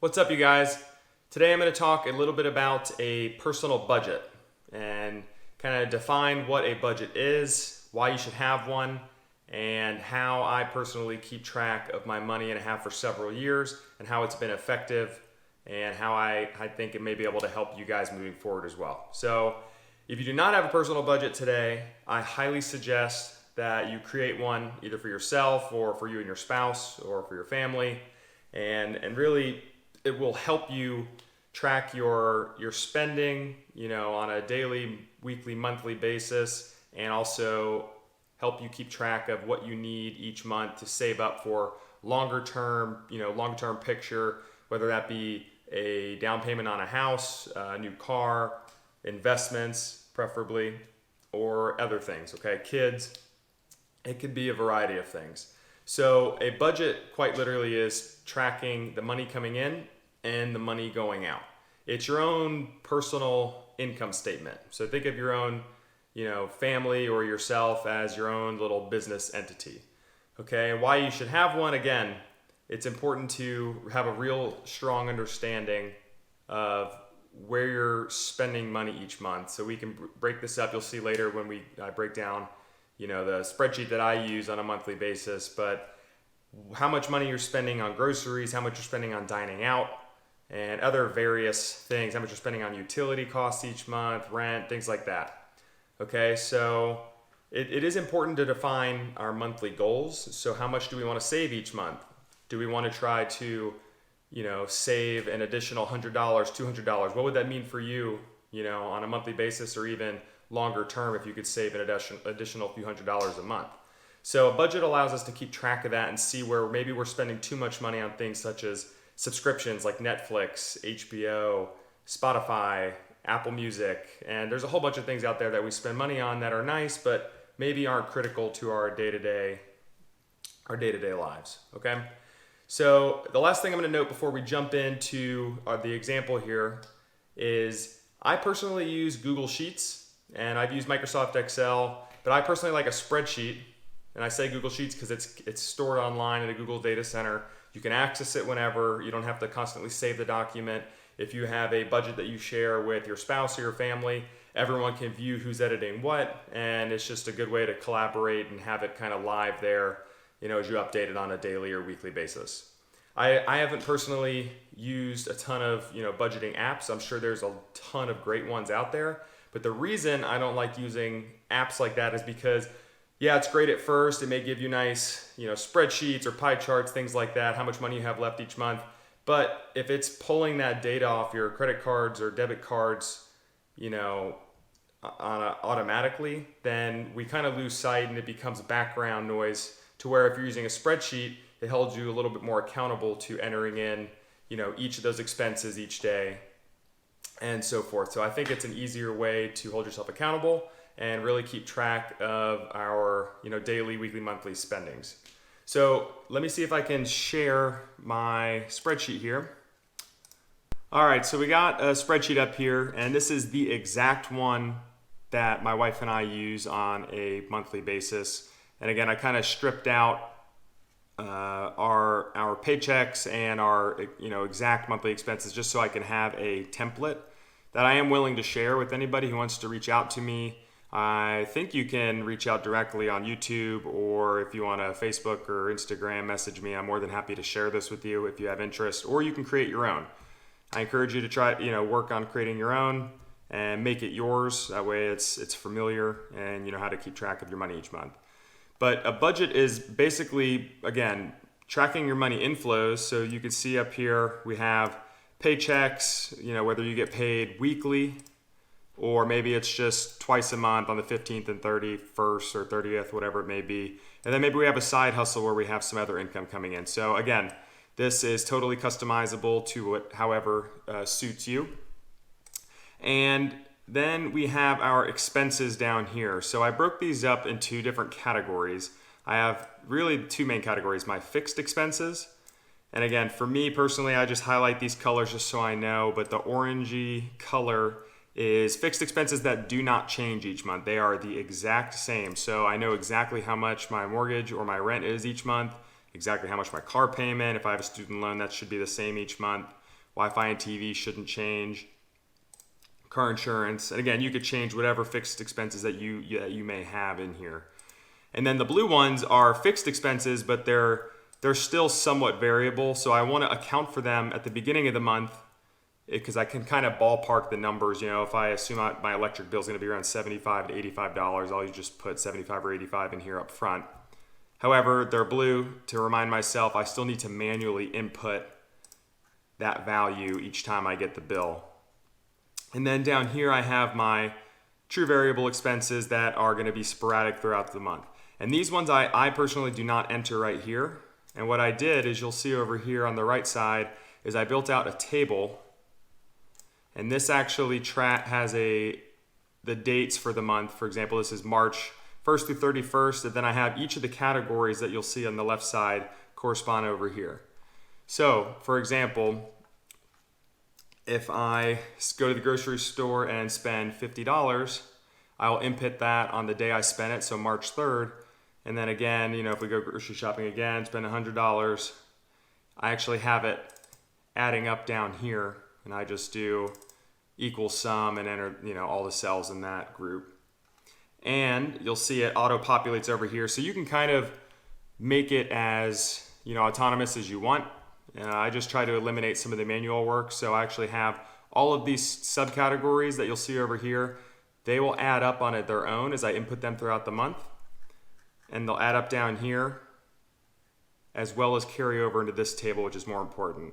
What's up, you guys? Today I'm going to talk a little bit about a personal budget and kind of define what a budget is, why you should have one, and how I personally keep track of my money and have for several years, and how it's been effective, and how I think it may be able to help you guys moving forward as well. So, if you do not have a personal budget today, I highly suggest that you create one either for yourself or for you and your spouse or for your family, and really it will help you track your spending, on a daily, weekly, monthly basis, and also help you keep track of what you need each month to save up for longer term picture, whether that be a down payment on a house, a new car, investments preferably, or other things, okay? Kids, it could be a variety of things. So a budget quite literally is tracking the money coming in and the money going out. It's your own personal income statement. So think of your own, family or yourself as your own little business entity. Okay, and why you should have one, again, it's important to have a real strong understanding of where you're spending money each month. So we can break this up. You'll see later when I break down, the spreadsheet that I use on a monthly basis, but how much money you're spending on groceries, how much you're spending on dining out, and other various things, how much you're spending on utility costs each month, rent, things like that. Okay, so it is important to define our monthly goals. So how much do we want to save each month? Do we want to try to, save an additional $100, $200? What would that mean for you, on a monthly basis, or even longer term if you could save an additional few $100s a month? So a budget allows us to keep track of that and see where maybe we're spending too much money on things such as subscriptions like Netflix, HBO, Spotify, Apple Music, and there's a whole bunch of things out there that we spend money on that are nice, but maybe aren't critical to our day-to-day lives, okay? So the last thing I'm going to note before we jump into the example here is I personally use Google Sheets, and I've used Microsoft Excel, but I personally like a spreadsheet, and I say Google Sheets because it's stored online in a Google data center. You can access it whenever. You don't have to constantly save the document. If you have a budget that you share with your spouse or your family, everyone can view who's editing what, and it's just a good way to collaborate and have it kind of live there, as you update it on a daily or weekly basis. I haven't personally used a ton of, budgeting apps. I'm sure there's a ton of great ones out there, but the reason I don't like using apps like that is because it's great at first. It may give you nice, spreadsheets or pie charts, things like that, how much money you have left each month. But if it's pulling that data off your credit cards or debit cards, automatically, then we kind of lose sight and it becomes background noise to where if you're using a spreadsheet, it holds you a little bit more accountable to entering in, each of those expenses each day and so forth. So I think it's an easier way to hold yourself accountable and really keep track of our, daily, weekly, monthly spendings. So let me see if I can share my spreadsheet here. All right, so we got a spreadsheet up here, and this is the exact one that my wife and I use on a monthly basis. And again, I kind of stripped out our paychecks and our exact monthly expenses just so I can have a template that I am willing to share with anybody who wants to reach out to me. I think you can reach out directly on YouTube, or if you want to Facebook or Instagram message me, I'm more than happy to share this with you if you have interest, or you can create your own. I encourage you to try, work on creating your own and make it yours. That way it's familiar and you know how to keep track of your money each month. But a budget is basically, again, tracking your money inflows. So you can see up here, we have paychecks, whether you get paid weekly, or maybe it's just twice a month on the 15th and 31st or 30th, whatever it may be. And then maybe we have a side hustle where we have some other income coming in. So again, this is totally customizable to however suits you. And then we have our expenses down here. So I broke these up in two different categories. I have really two main categories: my fixed expenses. And again, for me personally, I just highlight these colors just so I know, but the orangey color is fixed expenses that do not change each month. They are the exact same. So I know exactly how much my mortgage or my rent is each month, exactly how much my car payment, if I have a student loan, that should be the same each month. Wi-Fi and TV shouldn't change. Car insurance, and again, you could change whatever fixed expenses that you may have in here. And then the blue ones are fixed expenses, but they're still somewhat variable. So I want to account for them at the beginning of the month because I can kind of ballpark the numbers. You know, if I assume my electric bill is going to be around $75 to $85, I'll just put 75 or 85 in here up front. However, they're blue to remind myself I still need to manually input that value each time I get the bill. And then down here I have my true variable expenses that are going to be sporadic throughout the month. And these ones I personally do not enter right here. And what I did is you'll see over here on the right side is I built out a table. And this actually has the dates for the month. For example, this is March 1st through 31st. And then I have each of the categories that you'll see on the left side correspond over here. So, for example, if I go to the grocery store and spend $50, I'll input that on the day I spent it, so March 3rd. And then again, you know, if we go grocery shopping again, spend $100, I actually have it adding up down here, and I just do equal sum and enter, you know, all the cells in that group. And you'll see it auto-populates over here, so you can kind of make it as, you know, autonomous as you want. I just try to eliminate some of the manual work. So I actually have all of these subcategories that you'll see over here. They will add up on their own as I input them throughout the month. And they'll add up down here as well as carry over into this table, which is more important.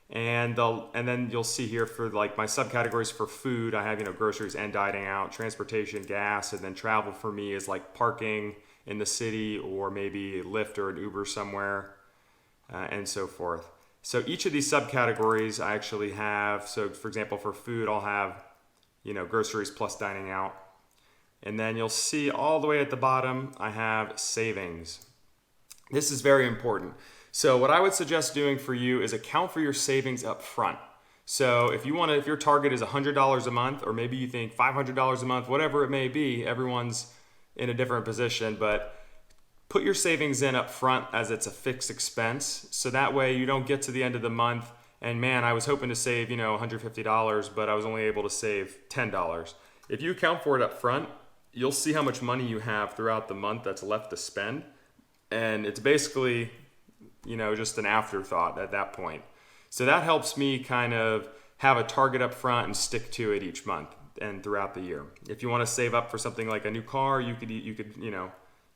And then you'll see here for like my subcategories for food, I have, you know, groceries and dining out, transportation, gas, and then travel for me is like parking in the city or maybe Lyft or an Uber somewhere, and so forth. So each of these subcategories I actually have, so for example, for food, I'll have, you know, groceries plus dining out. And then you'll see all the way at the bottom, I have savings. This is very important. So what I would suggest doing for you is account for your savings up front. So if your target is $100 a month, or maybe you think $500 a month, whatever it may be, everyone's in a different position, but put your savings in up front as it's a fixed expense. So that way you don't get to the end of the month and man, I was hoping to save, you know, $150, but I was only able to save $10. If you account for it up front, you'll see how much money you have throughout the month that's left to spend. And it's basically, you know, just an afterthought at that point. So that helps me kind of have a target up front and stick to it each month and throughout the year. If you want to save up for something like a new car, you could, you know,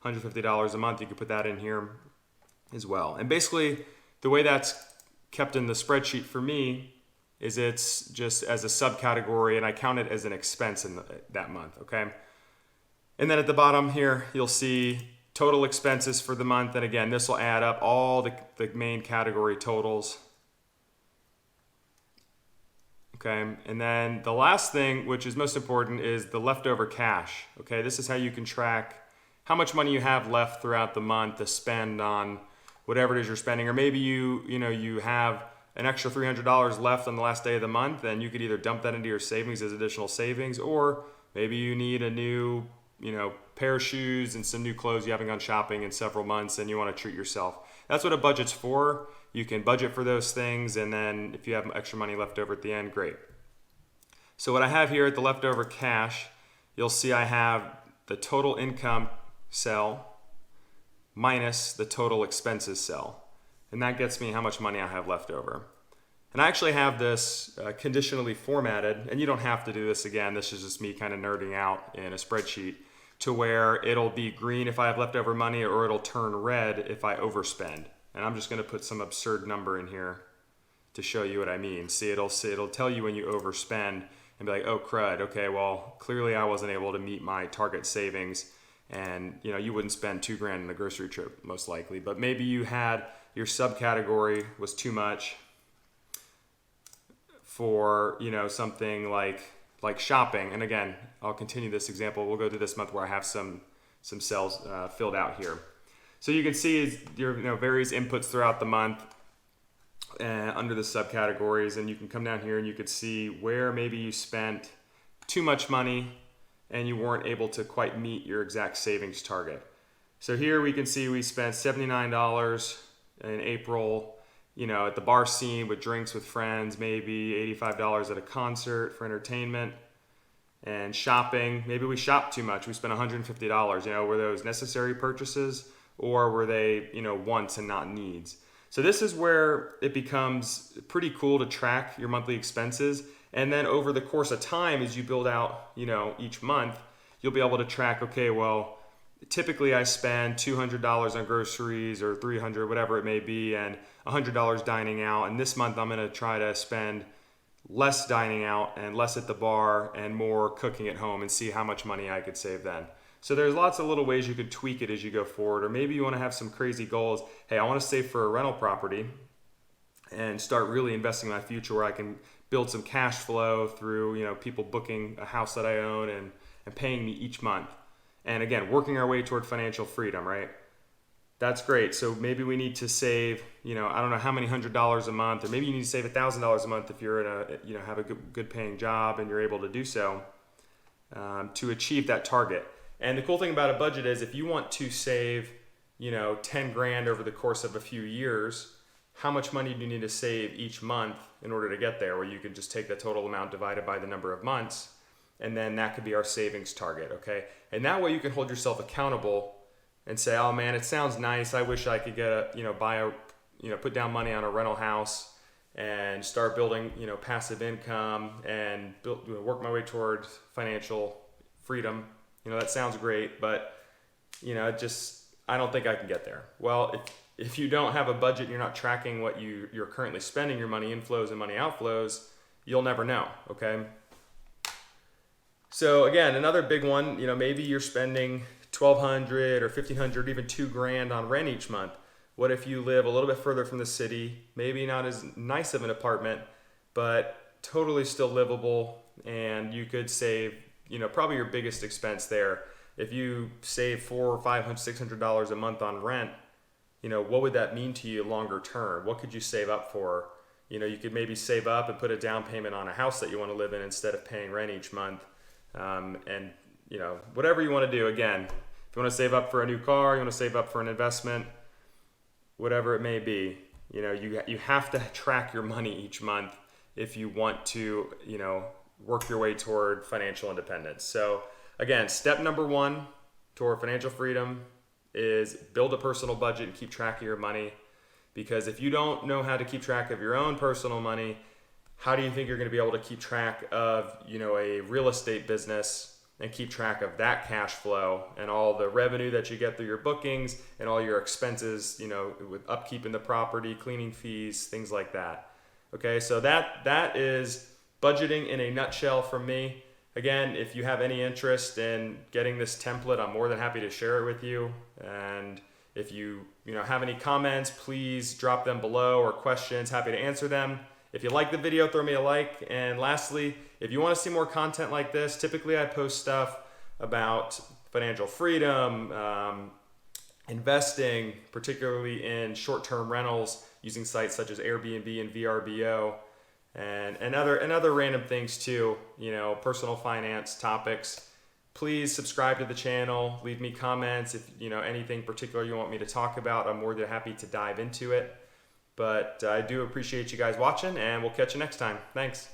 $150 a month, you could put that in here as well. And basically the way that's kept in the spreadsheet for me is it's just as a subcategory and I count it as an expense in that month, okay? And then at the bottom here, you'll see total expenses for the month. And again, this will add up all the main category totals. Okay, and then the last thing, which is most important, is the leftover cash. Okay, this is how you can track how much money you have left throughout the month to spend on whatever it is you're spending. Or maybe you have an extra $300 left on the last day of the month, and you could either dump that into your savings as additional savings, or maybe you need a new, pair of shoes and some new clothes you haven't gone shopping in several months and you want to treat yourself. That's what a budget's for. You can budget for those things, and then if you have extra money left over at the end, great. So what I have here at the leftover cash, you'll see I have the total income cell minus the total expenses cell. And that gets me how much money I have left over. And I actually have this conditionally formatted, and you don't have to do this again. This is just me kind of nerding out in a spreadsheet, to where it'll be green if I have leftover money, or it'll turn red if I overspend. And I'm just going to put some absurd number in here to show you what I mean. See, it'll tell you when you overspend and be like, oh crud, okay, well, clearly I wasn't able to meet my target savings. And you wouldn't spend $2,000 in a grocery trip most likely, but maybe you had your subcategory was too much for something like shopping. And again, I'll continue this example. We'll go to this month where I have some cells filled out here. So you can see your various inputs throughout the month under the subcategories, and you can come down here and you could see where maybe you spent too much money and you weren't able to quite meet your exact savings target. So here we can see we spent $79 in April, at the bar scene with drinks with friends, maybe $85 at a concert for entertainment. And shopping, maybe we shopped too much. We spent $150. Were those necessary purchases, or were they, wants and not needs? So this is where it becomes pretty cool to track your monthly expenses. And then over the course of time, as you build out, each month, you'll be able to track, okay, well, typically I spend $200 on groceries or $300, whatever it may be, and $100 dining out. And this month I'm going to try to spend less dining out and less at the bar and more cooking at home, and see how much money I could save then. So there's lots of little ways you could tweak it as you go forward. Or maybe you want to have some crazy goals. Hey, I want to save for a rental property and start really investing in my future where I can build some cash flow through, people booking a house that I own and paying me each month. And again, working our way toward financial freedom, right? That's great. So maybe we need to save, I don't know how many $100 a month, or maybe you need to save $1,000 a month if you're in have a good paying job and you're able to do so, to achieve that target. And the cool thing about a budget is if you want to save, 10 grand over the course of a few years, how much money do you need to save each month in order to get there? Where you can just take the total amount divided by the number of months, and then that could be our savings target, okay? And that way you can hold yourself accountable and say, oh man, it sounds nice. I wish I could get put down money on a rental house and start building, passive income and work my way towards financial freedom. That sounds great, but I don't think I can get there. Well, if you don't have a budget and you're not tracking what you're currently spending, your money inflows and money outflows, you'll never know, okay? So again, another big one, maybe you're spending $1,200 or $1,500, even $2,000 on rent each month. What if you live a little bit further from the city, maybe not as nice of an apartment, but totally still livable, and you could save, probably your biggest expense there. If you save $400 or $500, $600 a month on rent, what would that mean to you longer term? What could you save up for? You could maybe save up and put a down payment on a house that you want to live in instead of paying rent each month. And whatever you want to do. Again, if you want to save up for a new car, you want to save up for an investment, whatever it may be, you have to track your money each month if you want to, work your way toward financial independence. So again, step number one toward financial freedom is build a personal budget and keep track of your money. Because if you don't know how to keep track of your own personal money, how do you think you're going to be able to keep track of, a real estate business and keep track of that cash flow and all the revenue that you get through your bookings and all your expenses, with upkeep in the property, cleaning fees, things like that. Okay, so that is budgeting in a nutshell from me. Again, if you have any interest in getting this template, I'm more than happy to share it with you. And if you have any comments, please drop them below, or questions, happy to answer them. If you like the video, throw me a like. And lastly, if you want to see more content like this, typically I post stuff about financial freedom, investing, particularly in short-term rentals using sites such as Airbnb and VRBO, and other random things too, personal finance topics. Please subscribe to the channel, leave me comments if anything particular you want me to talk about. I'm more than happy to dive into it. But I do appreciate you guys watching, and we'll catch you next time. Thanks.